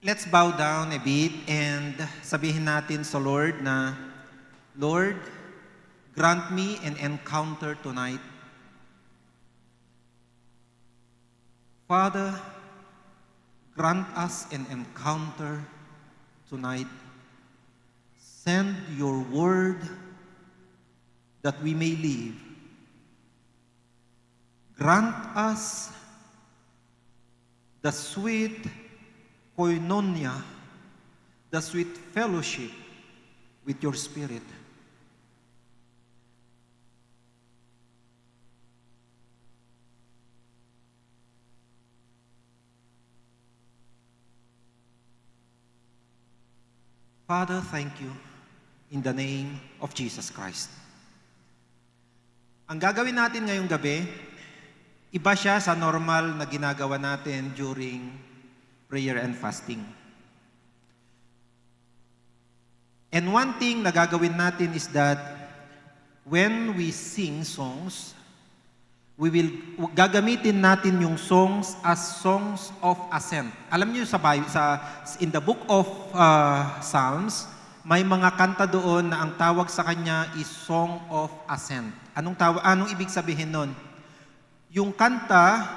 Let's bow down a bit and sabihin natin sa Lord na, Lord, grant me an encounter tonight. Father, grant us an encounter tonight. Send your word that we may live. Grant us the sweet koinonia, the sweet fellowship with your Spirit. Father, thank you in the name of Jesus Christ. Ang gagawin natin ngayong gabi, iba siya sa normal na ginagawa natin during prayer and fasting. And one thing na gagawin natin is that when we sing songs, gagamitin natin yung songs as songs of ascent. Alam niyo in the book of Psalms, may mga kanta doon na ang tawag sa kanya is song of ascent. Anong ibig sabihin nun? Yung kanta,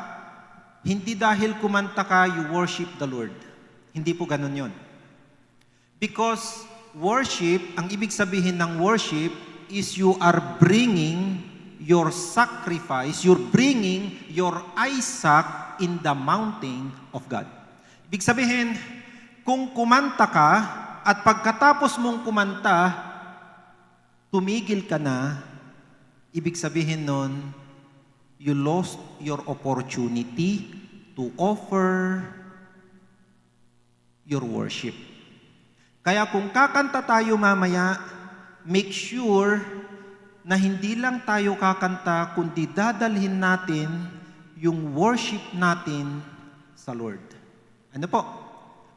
hindi dahil kumanta ka, you worship the Lord. Hindi po ganun yun. Because worship, ang ibig sabihin ng worship is you are bringing your sacrifice, you're bringing your Isaac in the mountain of God. Ibig sabihin, kung kumanta ka at pagkatapos mong kumanta, tumigil ka na, ibig sabihin nun, you lost your opportunity to offer your worship. Kaya kung kakanta tayo mamaya, make sure na hindi lang tayo kakanta, kundi dadalhin natin yung worship natin sa Lord. Ano po?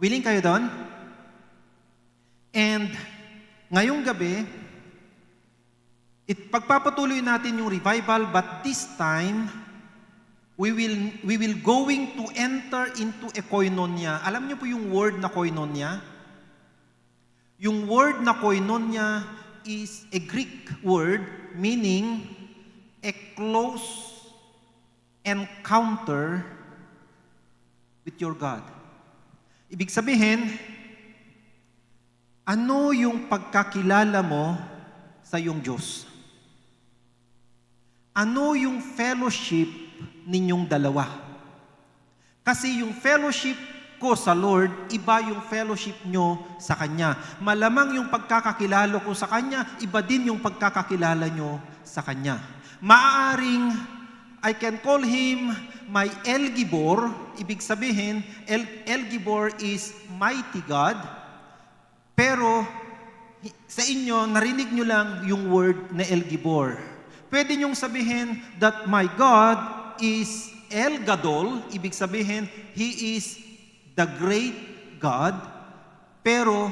Willing kayo doon? And ngayong gabi, pagpapatuloy natin yung revival, but this time, we will going to enter into a koinonia. Alam niyo po yung word na koinonia? Yung word na koinonia is a Greek word meaning a close encounter with your God. Ibig sabihin, ano yung pagkakilala mo sa iyong Diyos? Ano yung fellowship ninyong dalawa? Kasi yung fellowship ko sa Lord, iba yung fellowship nyo sa Kanya. Malamang yung pagkakakilala ko sa Kanya, iba din yung pagkakakilala nyo sa Kanya. Maaaring, I can call Him my El Gibor. Ibig sabihin, El Gibor is mighty God. Pero, sa inyo, narinig nyo lang yung word na El Gibor. Pwede nyong sabihin that my God is El Gadol. Ibig sabihin, He is the great God, pero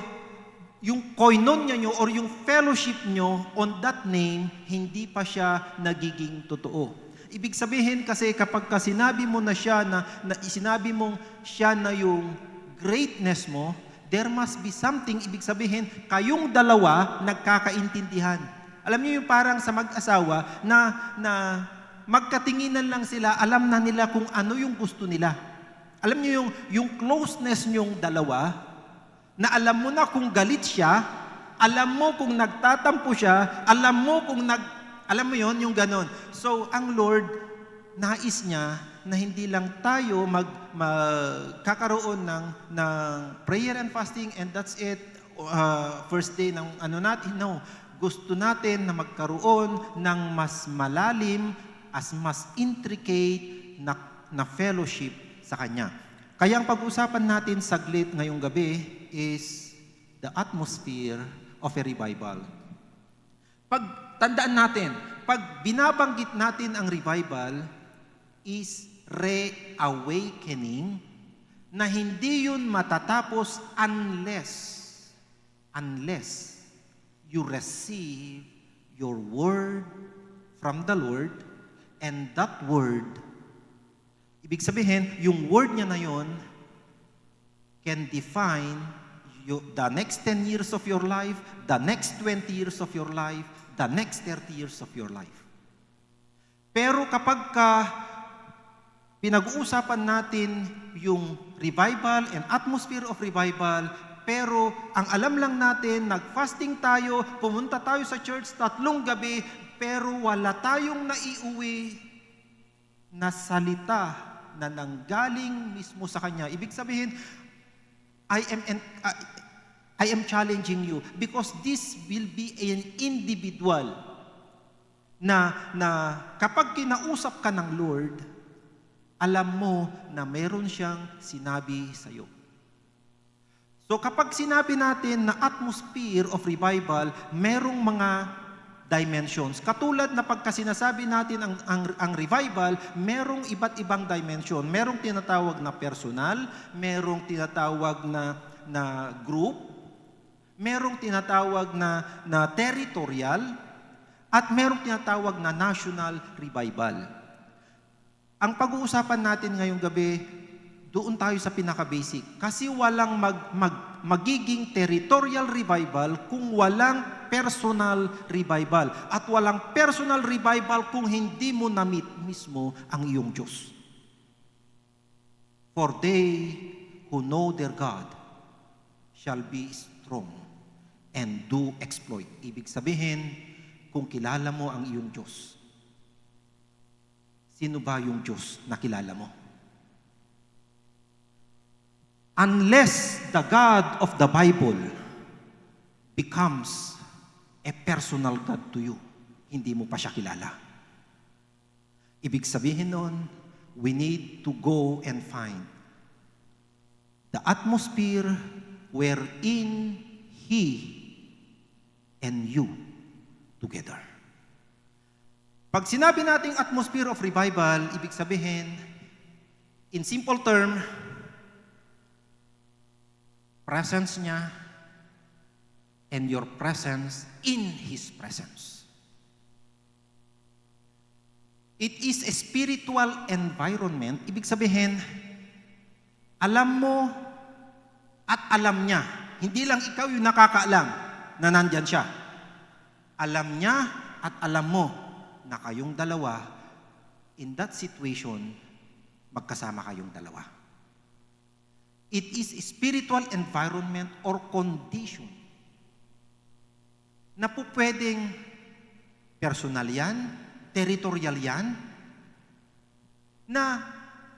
yung koinonia nyo or yung fellowship nyo on that name, hindi pa siya nagiging totoo. Ibig sabihin kasi kapag sinabi mo na siya sinabi mong siya na yung greatness mo, there must be something, ibig sabihin, kayong dalawa nagkakaintindihan. Alam niyo yung parang sa mag-asawa na magkatinginan lang sila, alam na nila kung ano yung gusto nila. Alam niyo yung closeness niyong dalawa, na alam mo na kung galit siya, alam mo kung nagtatampo siya, alam mo yon, yung ganon. So, ang Lord, nais niya na hindi lang tayo magkakaroon ng prayer and fasting and that's it, first day ng natin. No, gusto natin na magkaroon ng mas malalim, mas intricate na fellowship sa Kanya. Kaya ang pag-usapan natin saglit ngayong gabi is the atmosphere of a revival. Tandaan natin, pag binabanggit natin ang revival is reawakening na hindi yun matatapos unless you receive your word from the Lord and that word Ibig sabihin, yung word niya na yon can define the next 10 years of your life, the next 20 years of your life, the next 30 years of your life. Pero kapag pinag-uusapan natin yung revival and atmosphere of revival, pero ang alam lang natin, nag-fasting tayo, pumunta tayo sa church 3 gabi, pero wala tayong naiuwi na salita na nanggaling mismo sa Kanya. Ibig sabihin, I am challenging you because this will be an individual na kapag kinausap ka ng Lord, alam mo na meron siyang sinabi sa iyo. So kapag sinabi natin na atmosphere of revival, merong mga dimensions. Katulad na pagka sinasabi natin ang revival, merong iba't ibang dimension. Merong tinatawag na personal, merong tinatawag na group, merong tinatawag na territorial, at merong tinatawag na national revival. Ang pag-uusapan natin ngayong gabi, doon tayo sa pinaka-basic. Kasi walang magiging territorial revival kung walang personal revival. At walang personal revival kung hindi mo na-meet mismo ang iyong Diyos. For they who know their God shall be strong and do exploit. Ibig sabihin, kung kilala mo ang iyong Diyos, sino ba yung Diyos na kilala mo? Unless the God of the Bible becomes a personal God to you, hindi mo pa siya kilala. Ibig sabihin nun, we need to go and find the atmosphere wherein He and you together. Pag sinabi nating atmosphere of revival, ibig sabihin, in simple term, presence niya and your presence in His presence. It is a spiritual environment. Ibig sabihin, alam mo at alam niya. Hindi lang ikaw yung nakakaalam na nandyan siya. Alam niya at alam mo na kayong dalawa, in that situation, magkasama kayong dalawa. It is a spiritual environment or condition na po pwedeng personal yan, territorial yan, na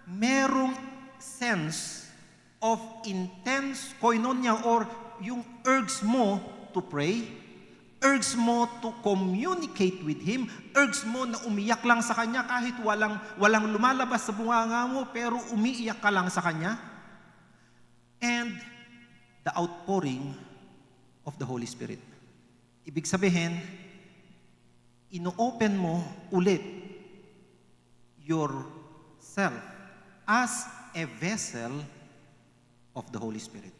merong sense of intense koinonia or yung urge mo to pray, urge mo to communicate with Him, urge mo na umiyak lang sa Kanya kahit walang lumalabas sa bunganga mo pero umiiyak ka lang sa Kanya. And the outpouring of the Holy Spirit. Ibig sabihin, ino-open mo ulit yourself as a vessel of the Holy Spirit.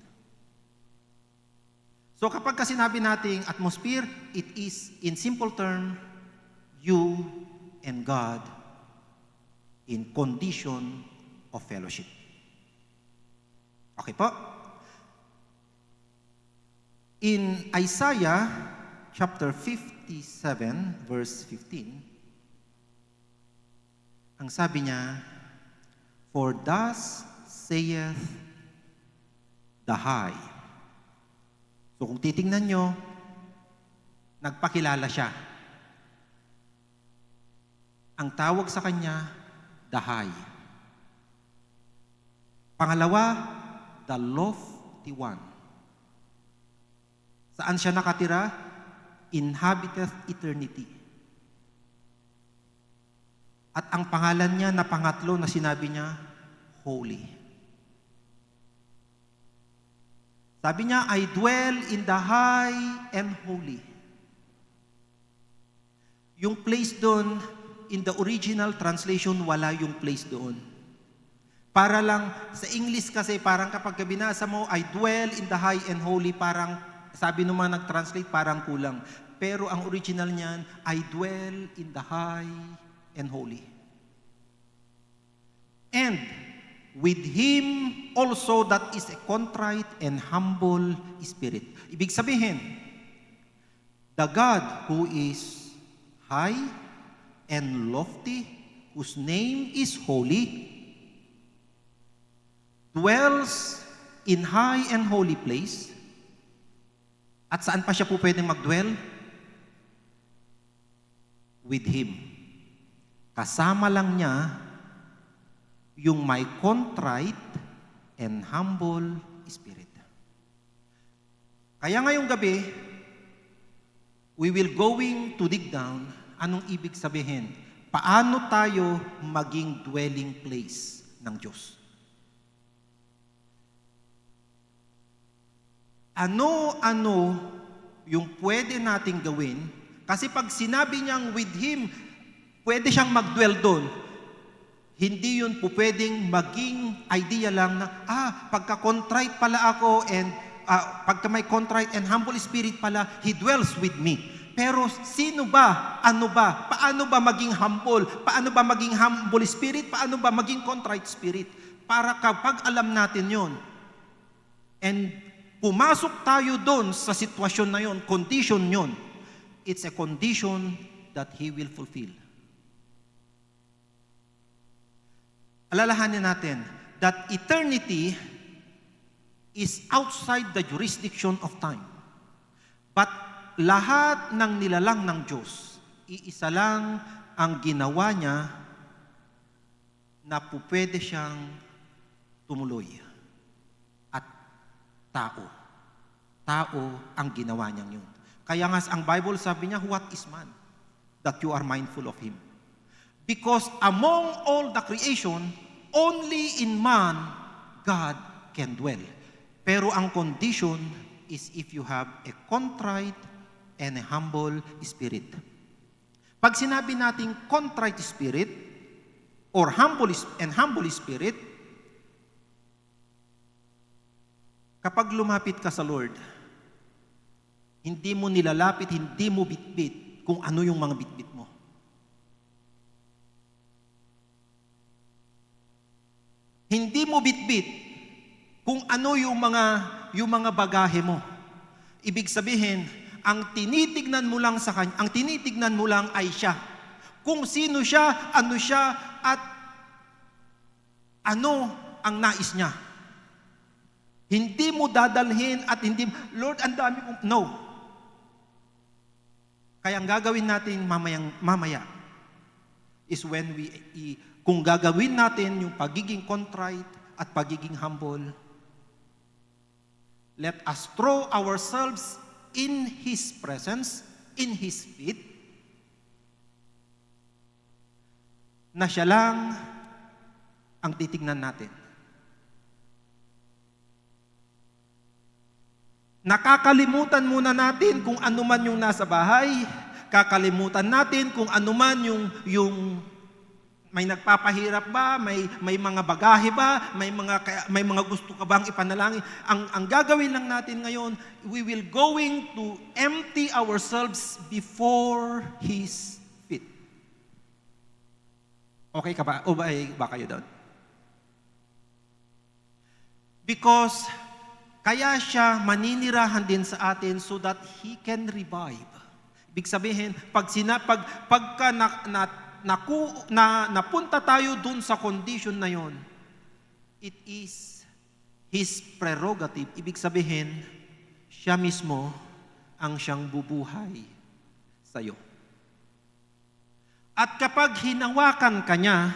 So kapag sinabi nating atmosphere, it is in simple term, you and God in condition of fellowship. Okay po? In Isaiah chapter 57 verse 15, ang sabi niya, for thus saith the high. So kung titingnan nyo, nagpakilala siya. Ang tawag sa kanya, the high. Pangalawa, the lofty one. Saan siya nakatira? Inhabiteth eternity. At ang pangalan niya na pangatlo na sinabi niya, holy. Sabi niya, I dwell in the high and holy. Yung place doon, in the original translation, wala yung place doon. Para lang, sa English kasi, parang kapag binasa mo, I dwell in the high and holy, parang, sabi naman nag-translate, parang kulang. Pero ang original niyan, I dwell in the high and holy. And with him also that is a contrite and humble spirit. Ibig sabihin, the God who is high and lofty, whose name is holy, dwells in high and holy place. At saan pa siya po pwedeng mag-dwell? With him. Kasama lang niya yung may contrite and humble spirit. Kaya ngayong gabi, we will going to dig down. Anong ibig sabihin? Paano tayo maging dwelling place ng Diyos? Ano-ano yung pwede nating gawin? Kasi pag sinabi niyang with him, pwede siyang mag-dwell doon. Hindi yun po pwedeng maging idea lang na, pagka-contrite pala ako and pagka may contrite and humble spirit pala, he dwells with me. Pero sino ba? Ano ba? Paano ba maging humble? Paano ba maging humble spirit? Paano ba maging contrite spirit? Para kapag alam natin yon and pumasok tayo doon sa sitwasyon na yon, condition yon, it's a condition that he will fulfill. Alalahanin natin that eternity is outside the jurisdiction of time. But lahat ng nilalang ng Diyos, iisa lang ang ginawa niya na pupwede siyang tumuloy. At tao. Tao ang ginawa niyang yun. Kaya nga ang Bible sabi niya, what is man that you are mindful of him? Because among all the creation, only in man, God can dwell. Pero ang condition is if you have a contrite and a humble spirit. Pag sinabi nating contrite spirit or humble spirit, kapag lumapit ka sa Lord, hindi mo nilalapit, hindi mo bitbit kung ano yung mga bitbit mo. Hindi mo bitbit kung ano yung mga bagahe mo. Ibig sabihin, ang tinitignan mo lang sa kanya, ang tinitignan mo lang ay siya. Kung sino siya, at ano ang nais niya. Hindi mo dadalhin at hindi, Lord, ang dami kong, no. Kaya ang gagawin natin mamaya is when kung gagawin natin yung pagiging contrite at pagiging humble, let us throw ourselves in His presence, in His feet, na siya lang ang titignan natin. Nakakalimutan muna natin kung ano man yung nasa bahay, kakalimutan natin kung ano man yung may nagpapahirap ba, may mga bagahe ba, may mga gusto ka bang ipanalangin. Ang gagawin lang natin ngayon, we will going to empty ourselves before His feet. Okay ka ba? O ba kayo doon? Because kaya siya maninirahan din sa atin so that He can revive. Ibig sabihin, pagka napunta tayo dun sa condition na yon, it is His prerogative. Ibig sabihin, siya mismo ang siyang bubuhay sa'yo. At kapag hinawakan ka niya,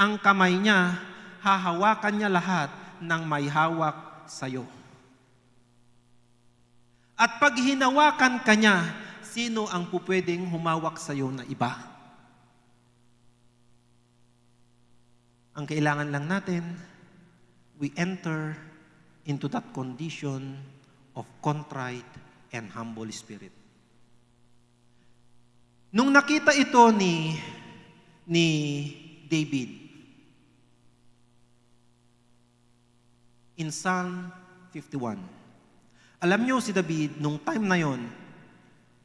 ang kamay niya, hahawakan niya lahat ng may hawak sa'yo. At pag hinawakan ka niya, sino ang pupwedeng humawak sa'yo na iba? Ang kailangan lang natin, we enter into that condition of contrite and humble spirit. Nung nakita ito ni David, in Psalm 51, alam niyo si David, nung time na yon,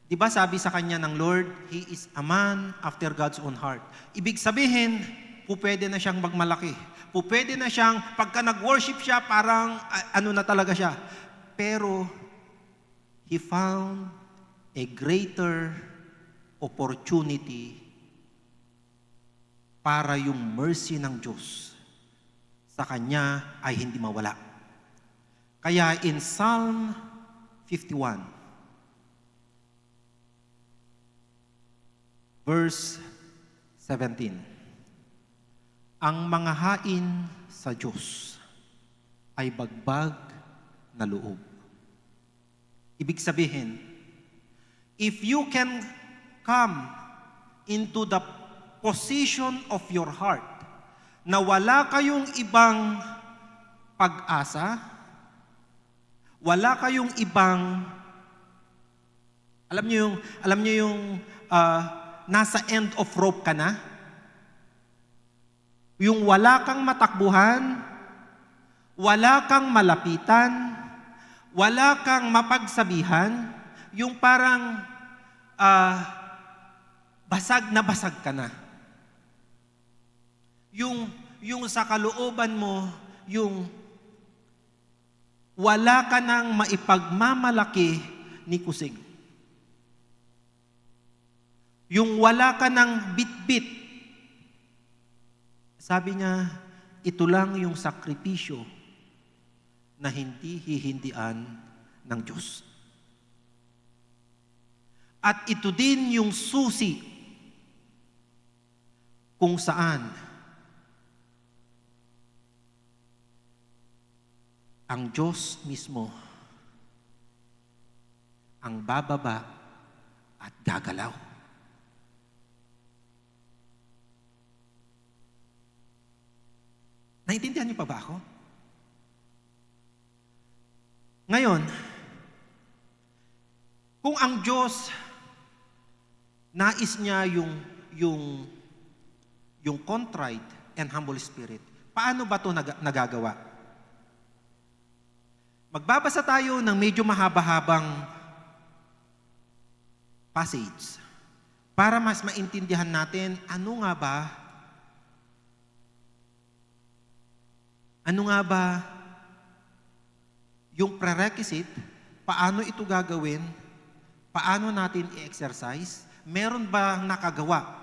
di ba sabi sa kanya ng Lord, he is a man after God's own heart. Ibig sabihin, pupwede na siyang magmalaki. Pupwede na siyang, pagka nag-worship siya, parang ano na talaga siya. Pero, he found a greater opportunity para yung mercy ng Diyos sa kanya ay hindi mawala. Kaya in Psalm 51, verse 17, ang mga hain sa Diyos ay bagbag na loob. Ibig sabihin, if you can come into the position of your heart na wala kayong ibang pag-asa, wala kayong ibang, alam niyo yung nasa end of rope ka na, yung wala kang matakbuhan, wala kang malapitan, wala kang mapagsabihan, yung parang basag ka na. Yung sa kalooban mo, yung wala ka nang maipagmamalaki ni kusing. Yung wala ka nang bit-bit. Sabi niya, ito lang yung sakripisyo na hindi hihindian ng Diyos. At ito din yung susi kung saan ang Diyos mismo ang bababa at gagalaw. Naintindihan niyo pa ba ako? Ngayon, kung ang Diyos nais niya yung contrite and humble spirit, paano ba ito nagagawa? Magbabasa tayo ng medyo mahaba-habang passage para mas maintindihan natin ano nga ba yung prerequisite, paano ito gagawin, paano natin i-exercise, meron ba nakagawa?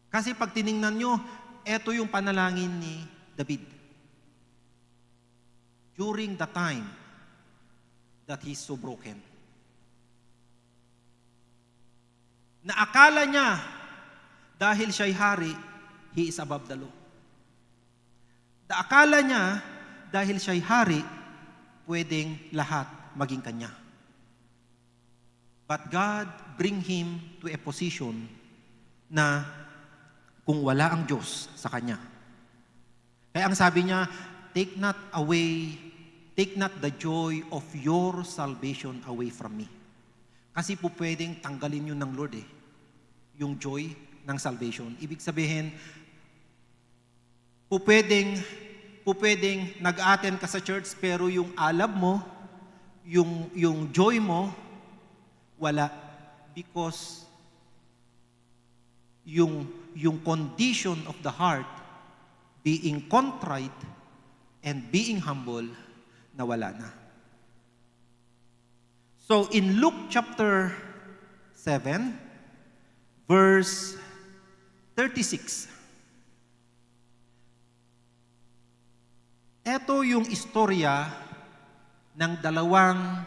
Kasi pag tiningnan nyo, ito yung panalangin ni David during the time that he's so broken. Na akala niya, dahil siya'y hari, he is above the law. Na akala niya, dahil siya'y hari, pwedeng lahat maging kanya. But God bring him to a position na kung wala ang Diyos sa kanya. Kaya ang sabi niya, take not the joy of your salvation away from me. Kasi po pwedeng tanggalin yun ng Lord yung joy ng salvation. Ibig sabihin, po pwedeng nag-attend ka sa church pero yung alab mo, yung joy mo, wala. Because yung condition of the heart, being contrite and being humble, nawala na. So in Luke chapter 7, verse 36, ito yung istorya ng dalawang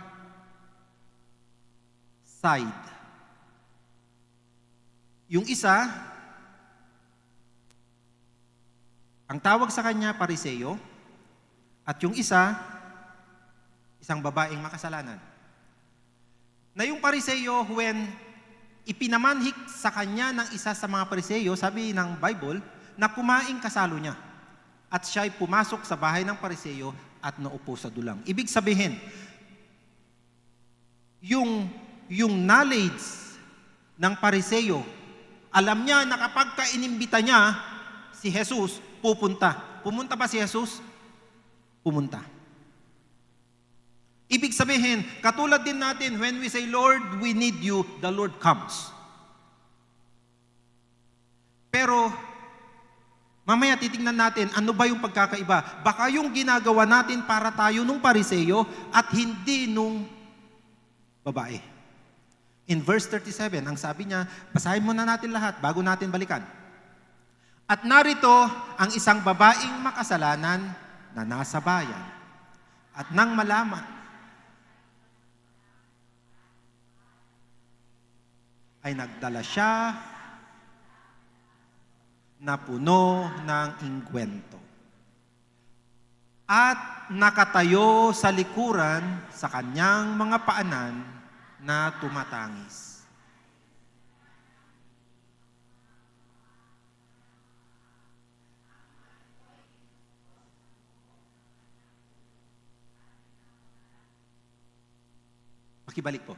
side. Yung isa, ang tawag sa kanya, Pariseo, at yung isa, isang babaeng makasalanan. Na yung Pariseo, when ipinamanhik sa kanya ng isa sa mga Pariseo, sabi ng Bible, na kumaing kasalo niya. At siya'y pumasok sa bahay ng Pariseo at naupo sa dulang. Ibig sabihin, yung knowledge ng Pariseo, alam niya na kapag inimbita niya si Jesus, pupunta. Pumunta ba si Jesus? Pumunta. Ibig sabihin, katulad din natin, when we say, Lord, we need you, the Lord comes. Pero, Mamaya titingnan natin, ano ba yung pagkakaiba? Baka yung ginagawa natin para tayo nung Pariseyo at hindi nung babae. In verse 37, ang sabi niya, basahin muna natin lahat bago natin balikan. At narito ang isang babaeng makasalanan na nasa bayan. At nang malaman, ay nagdala siya na puno ng inkwento. At nakatayo sa likuran sa kanyang mga paanan na tumatangis. Pakibalik po.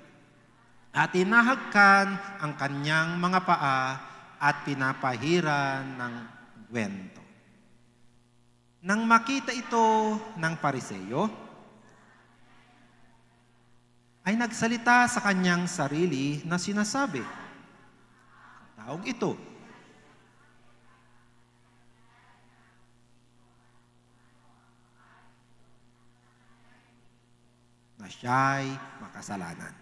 At inahagkan ang kanyang mga paa at pinapahiran ng gwento. Nang makita ito ng Pariseyo, ay nagsalita sa kanyang sarili na sinasabi, ang taong ito, na siya'y makasalanan.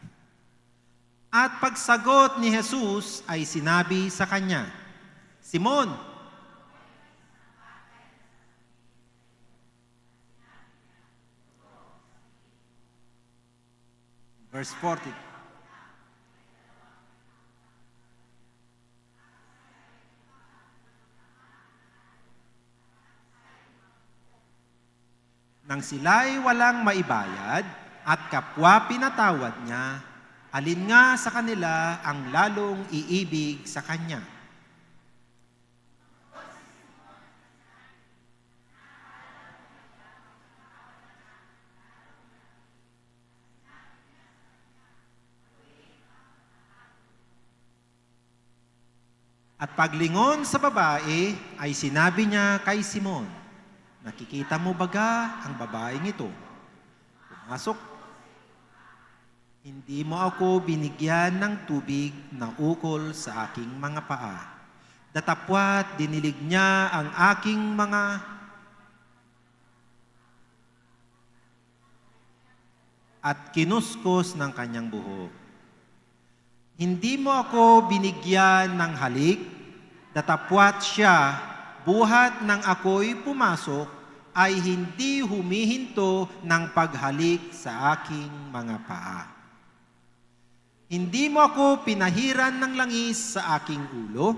At pagsagot ni Jesus ay sinabi sa kanya, Simon, verse 40. Nang sila'y walang maibayad at kapwa pinatawad niya, alin nga sa kanila ang lalong iibig sa kanya? At paglingon sa babae, ay sinabi niya kay Simon, nakikita mo baga ang babaeng ito? Pumasok. Hindi mo ako binigyan ng tubig na ukol sa aking mga paa. Datapwat dinilig niya ang aking mga at kinuskos ng kanyang buhok. Hindi mo ako binigyan ng halik, datapwat siya, buhat ng ako'y pumasok, ay hindi humihinto ng paghalik sa aking mga paa. Hindi mo ako pinahiran ng langis sa aking ulo,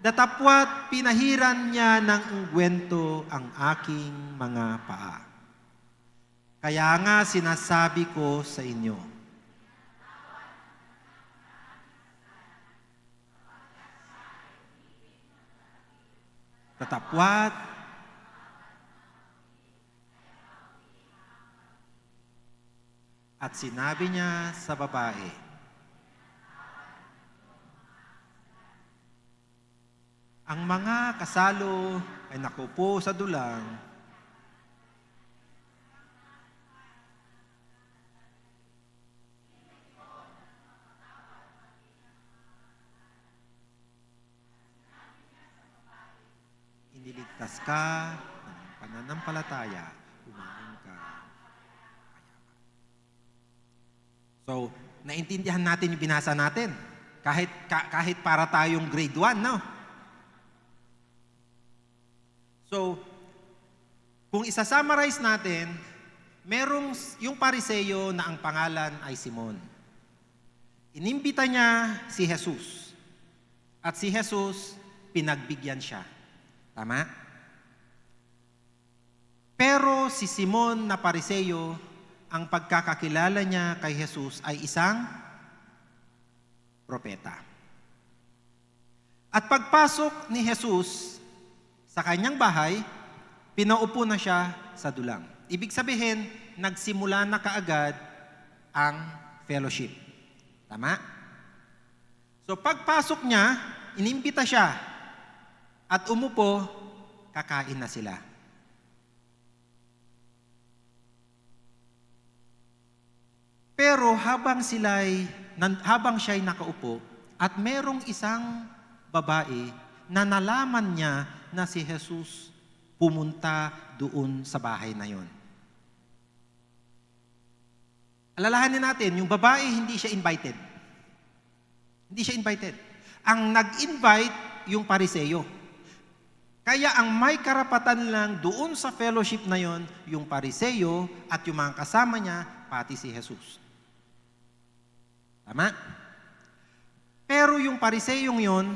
datapwat pinahiran niya ng ungwento ang aking mga paa. Kaya nga sinasabi ko sa inyo, tatapwat at sinabi niya sa babae, ang mga kasalo ay nakupo sa dulang, iniligtas ka ng pananampalataya, umaon ka. So, naintindihan natin yung binasa natin. Kahit para tayong grade 1, no? So, kung isa-summarize natin, merong yung Pariseyo na ang pangalan ay Simon. Inimbita niya si Jesus. At si Jesus, pinagbigyan siya. Tama? Pero si Simon na Pariseyo, ang pagkakakilala niya kay Jesus ay isang propeta. At pagpasok ni Jesus sa kanyang bahay, pinaupo na siya sa dulang. Ibig sabihin, nagsimula na kaagad ang fellowship. Tama? So pagpasok niya, inimbita siya at umupo, kakain na sila. Pero habang siya'y nakaupo at merong isang babae na nalaman niya na si Jesus pumunta doon sa bahay na yon. Alalahanin natin, yung babae hindi siya invited. Hindi siya invited. Ang nag-invite yung Pariseo. Kaya ang may karapatan lang doon sa fellowship na yon, yung Pariseo at yung mga kasama niya, pati si Jesus. Tama? Pero yung Pariseong yon,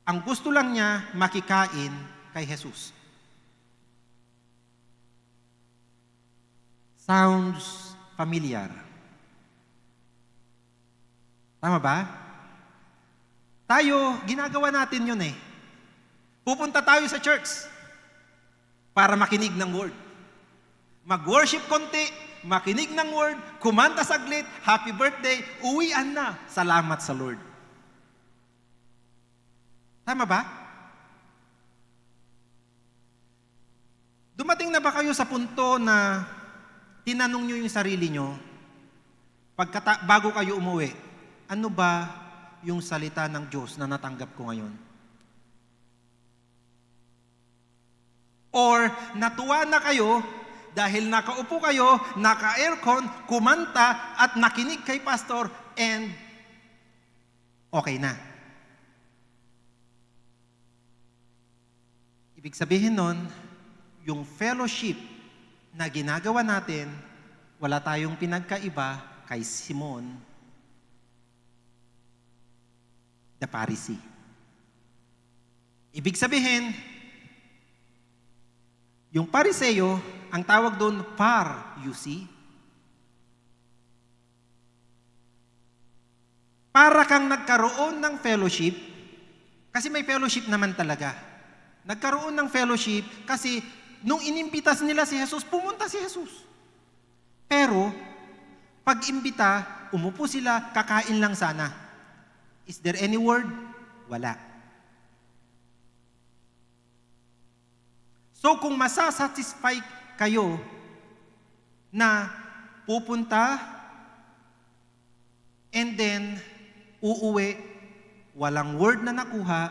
ang gusto lang niya makikain kay Jesus. Sounds familiar. Tama ba? Tayo, ginagawa natin yun eh. Pupunta tayo sa church para makinig ng word. Mag-worship konti, makinig ng word, kumanta saglit, happy birthday, uwian na. Salamat sa Lord. Tama ba? Dumating na ba kayo sa punto na tinanong nyo yung sarili nyo, bago kayo umuwi, ano ba yung salita ng Diyos na natanggap ko ngayon? Or natuwa na kayo dahil nakaupo kayo, naka-aircon, kumanta at nakinig kay pastor and okay na. Ibig sabihin nun, yung fellowship na ginagawa natin, wala tayong pinagkaiba kay Simon the Pharisee. Ibig sabihin, yung Pariseo, ang tawag doon, par-you-see. Para kang nagkaroon ng fellowship, kasi may fellowship naman talaga. Nagkaroon ng fellowship kasi nung inimbitas nila si Jesus, pumunta si Jesus. Pero, pag-imbita, umupo sila, kakain lang sana. Is there any word? Wala. So, kung masasatisfy kayo na pupunta and then uuwi, walang word na nakuha,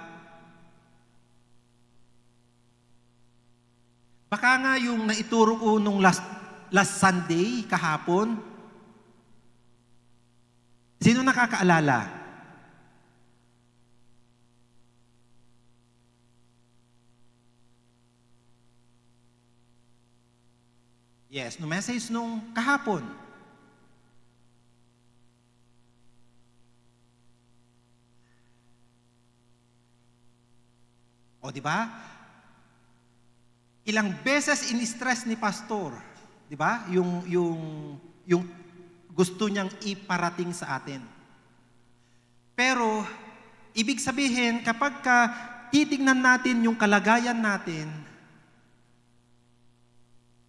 baka nga yung naituro ko nung last Sunday, kahapon, sino nakakaalala? Yes, no message nung kahapon. O, di ba? Ilang beses in-stress ni pastor, di ba? Yung gusto niyang iparating sa atin. Pero, ibig sabihin, kapag titignan natin yung kalagayan natin,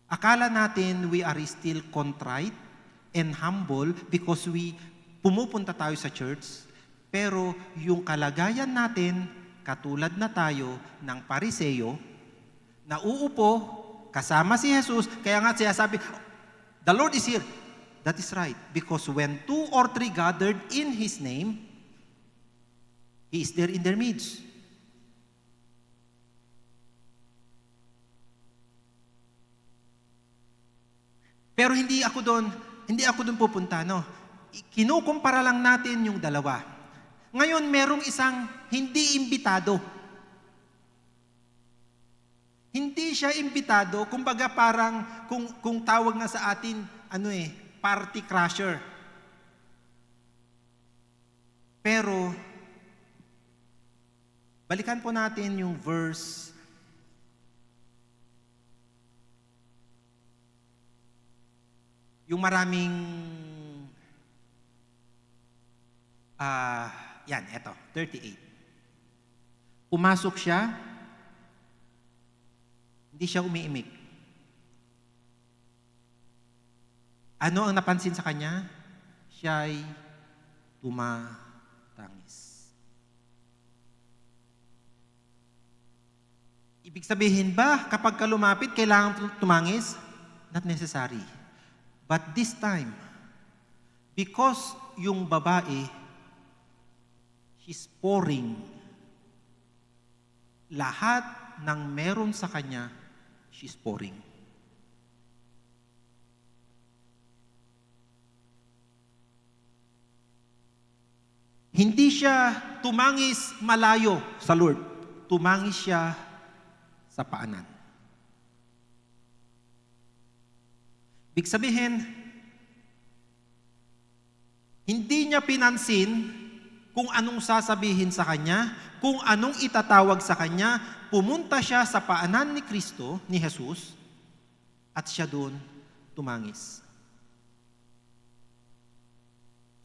akala natin we are still contrite and humble because pumupunta tayo sa church, pero yung kalagayan natin, katulad na tayo ng Pariseo, na uupo, kasama si Jesus, kaya nga siya sabi, the Lord is here. That is right. Because when 2 or 3 gathered in His name, He is there in their midst. Pero hindi ako doon pupunta, no? Kinukumpara lang natin yung dalawa. Ngayon, merong isang hindi imbitado. Hindi siya imbitado, kumbaga parang kung tawag na sa atin, party crasher. Pero, balikan po natin yung verse. Yung maraming, eto, 38. Pumasok siya, hindi siya umiimik. Ano ang napansin sa kanya? Siya'y tumatangis. Ibig sabihin ba, kapag ka lumapit, kailangan tumangis? Not necessary. But this time, because yung babae, she's pouring lahat ng meron sa kanya, she's pouring. Hindi siya tumangis malayo sa Lord. Tumangis siya sa paanan. Ibig sabihin, hindi niya pinansin kung anong sasabihin sa kanya, kung anong itatawag sa kanya. Pumunta siya sa paanan ni Kristo, ni Jesus, at siya doon tumangis.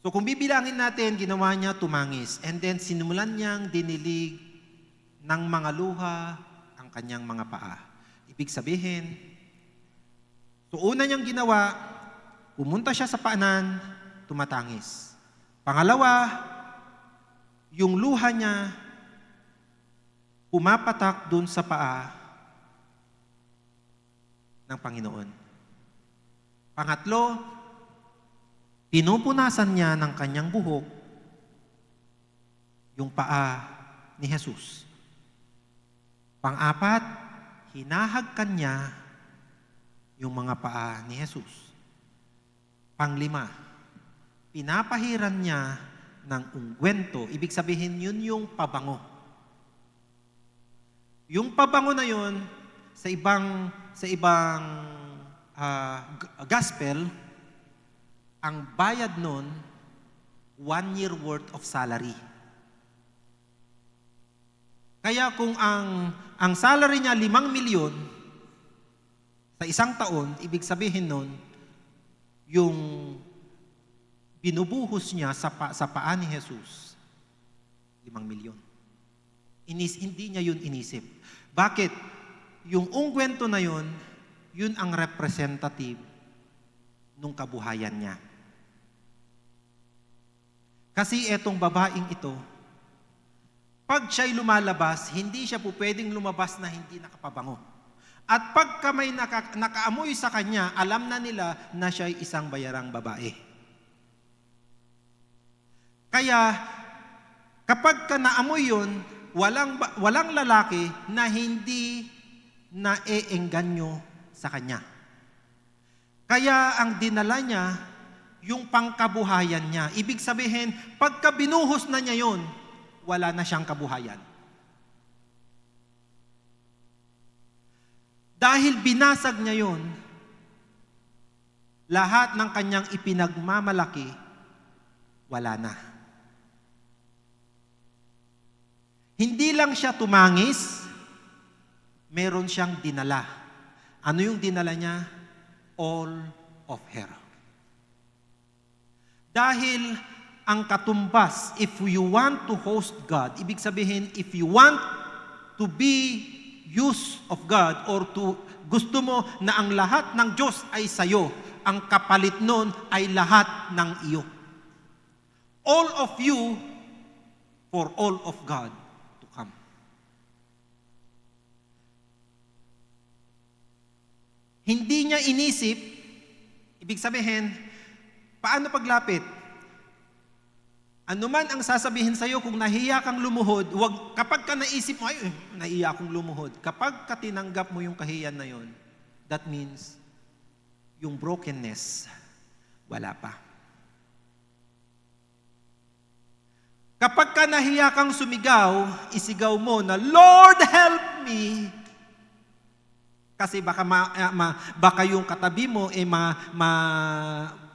So kung bibilangin natin, ginawa niya tumangis. And then sinimulan niyang dinilig ng mga luha ang kanyang mga paa. Ibig sabihin, so una niyang ginawa, pumunta siya sa paanan, tumatangis. Pangalawa, yung luha niya, pumapatak dun sa paa ng Panginoon. Pangatlo, pinupunasan niya ng kanyang buhok yung paa ni Jesus. Pang-apat, hinahagkan niya yung mga paa ni Jesus. Pang-lima, pinapahiran niya ng ungwento. Ibig sabihin, yun yung pabango. Yung pabango na yun, sa ibang gospel, ang bayad nun, 1 year worth of salary. Kaya kung ang salary niya 5 milyon sa isang taon, ibig sabihin nun, yung binubuhos niya sa paa ni Jesus, 5 milyon. Hindi niya yun inisip. Bakit? Yung ungwento na yun, yun ang representative nung kabuhayan niya. Kasi etong babaeng ito, pag siya'y lumalabas, hindi siya po pwedeng lumabas na hindi nakapabango. At pagka may nakaamoy sa kanya, alam na nila na siya'y isang bayarang babae. Kaya, kapag ka naamoy yun, walang lalaki na hindi naeengganyo sa kanya. Kaya ang dinala niya, yung pangkabuhayan niya. Ibig sabihin, pagka binuhos na niya yun, wala na siyang kabuhayan. Dahil binasag niya yun, lahat ng kanyang ipinagmamalaki, wala na. Hindi lang siya tumangis, meron siyang dinala. Ano yung dinala niya? All of her. Dahil ang katumbas, if you want to host God, ibig sabihin, if you want to be used of God or gusto mo na ang lahat ng Diyos ay sayo, ang kapalit nun ay lahat ng iyo. All of you for all of God to come. Hindi niya inisip, ibig sabihin, paano paglapit? Ano man ang sasabihin sa'yo, kung nahiya kang lumuhod, kapag ka naisip mo, ay, nahiya akong lumuhod. Kapag ka tinanggap mo yung kahiyan na yon, that means, yung brokenness, wala pa. Kapag ka nahiya kang sumigaw, isigaw mo na, Lord, help me! Kasi baka yung katabi mo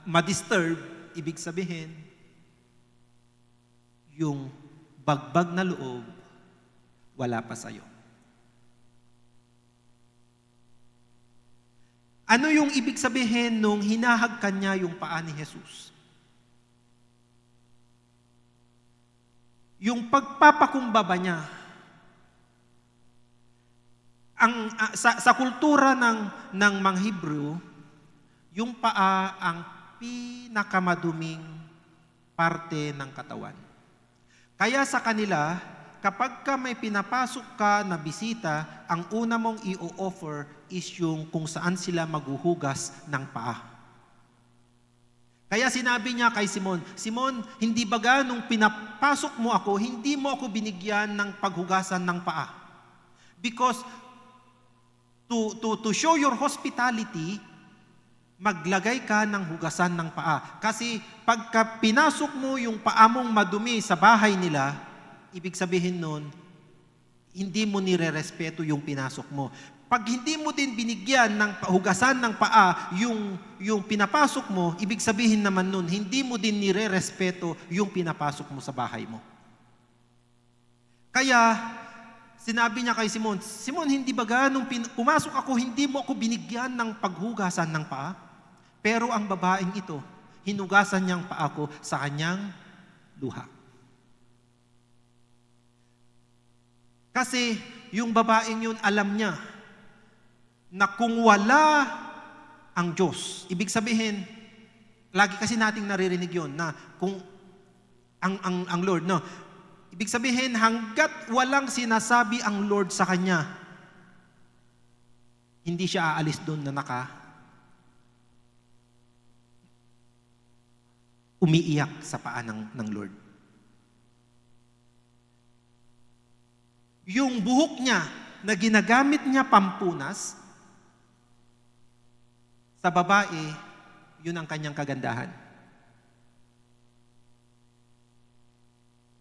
ma-disturb, ibig sabihin, yung bagbag na loob, wala pa sa'yo. Ano yung ibig sabihin nung hinahagkan niya yung paa ni Jesus? Yung pagpapakumbaba niya. Sa kultura ng mga Hebrew, yung paa ang pinakamaduming parte ng katawan. Kaya sa kanila, kapag ka may pinapasok ka na bisita, ang una mong i-offer is yung kung saan sila maghuhugas ng paa. Kaya sinabi niya kay Simon, Simon, hindi ba nung pinapasok mo ako, hindi mo ako binigyan ng paghugasan ng paa? Because to show your hospitality, maglagay ka ng hugasan ng paa. Kasi pagka pinasok mo yung paa mong madumi sa bahay nila, ibig sabihin nun, hindi mo nire-respeto yung pinasok mo. Pag hindi mo din binigyan ng hugasan ng paa yung pinapasok mo, ibig sabihin naman nun, hindi mo din nire-respeto yung pinapasok mo sa bahay mo. Kaya, sinabi niya kay Simon, Simon, hindi ba nung pumasok ako, hindi mo ako binigyan ng paghugasan ng paa? Pero ang babaeng ito, hinugasan niyang paa ko sa kanyang luha. Kasi yung babaeng yun, alam niya na kung wala ang Diyos, ibig sabihin, lagi kasi nating naririnig yun, na kung ang Lord, no? Ibig sabihin, hanggat walang sinasabi ang Lord sa kanya, hindi siya aalis doon na umiiyak sa paa ng Lord. Yung buhok niya na ginagamit niya pampunas, sa babae, yun ang kanyang kagandahan.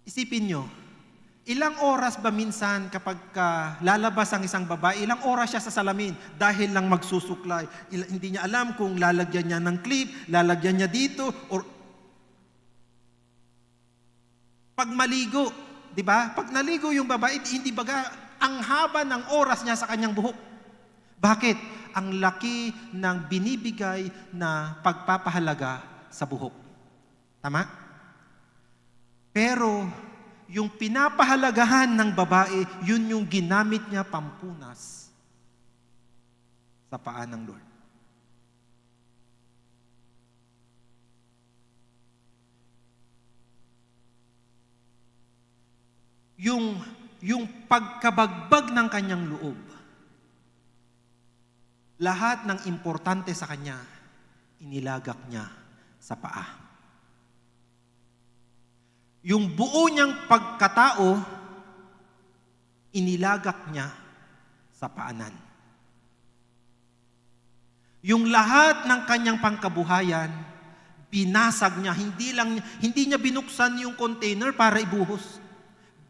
Isipin nyo, ilang oras ba minsan kapag lalabas ang isang babae, ilang oras siya sa salamin dahil lang magsusuklay. Hindi niya alam kung lalagyan niya ng clip, lalagyan niya dito, or pag maligo, di ba? Pag naligo yung babae, hindi baga ang haba ng oras niya sa kanyang buhok. Bakit? Ang laki ng binibigay na pagpapahalaga sa buhok. Tama? Pero, yung pinapahalagahan ng babae, yun yung ginamit niya pampunas sa paa ng Lord. Yung pagkabagbag ng kanyang loob, lahat ng importante sa kanya, inilagak niya sa paa. Yung buo niyang pagkatao, inilagak niya sa paanan. Yung lahat ng kanyang pangkabuhayan, binasag niya. Hindi niya binuksan yung container para ibuhos.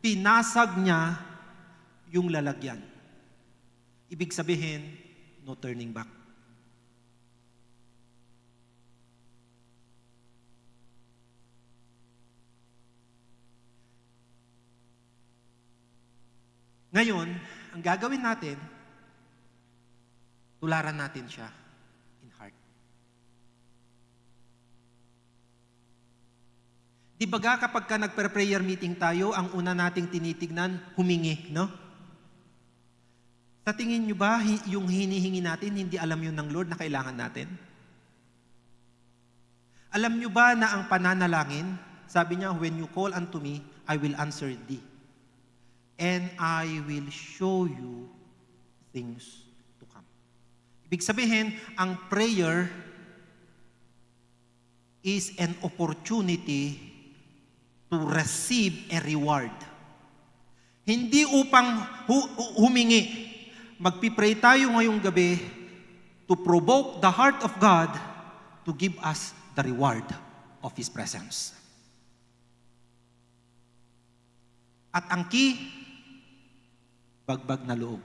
Binasag niya yung lalagyan. Ibig sabihin, no turning back. Ngayon, ang gagawin natin, tularan natin siya in heart. Di ba kapag nagpe-prayer meeting tayo, ang una nating tinitignan, humingi, no? Sa tingin nyo ba, yung hinihingi natin, hindi alam yun ng Lord na kailangan natin? Alam nyo ba na ang pananalangin, sabi niya, when you call unto me, I will answer thee. And I will show you things to come. Ibig sabihin, ang prayer is an opportunity to receive a reward. Hindi upang humingi. Magpipray tayo ngayong gabi to provoke the heart of God to give us the reward of His presence. At ang key, bagbag na loob.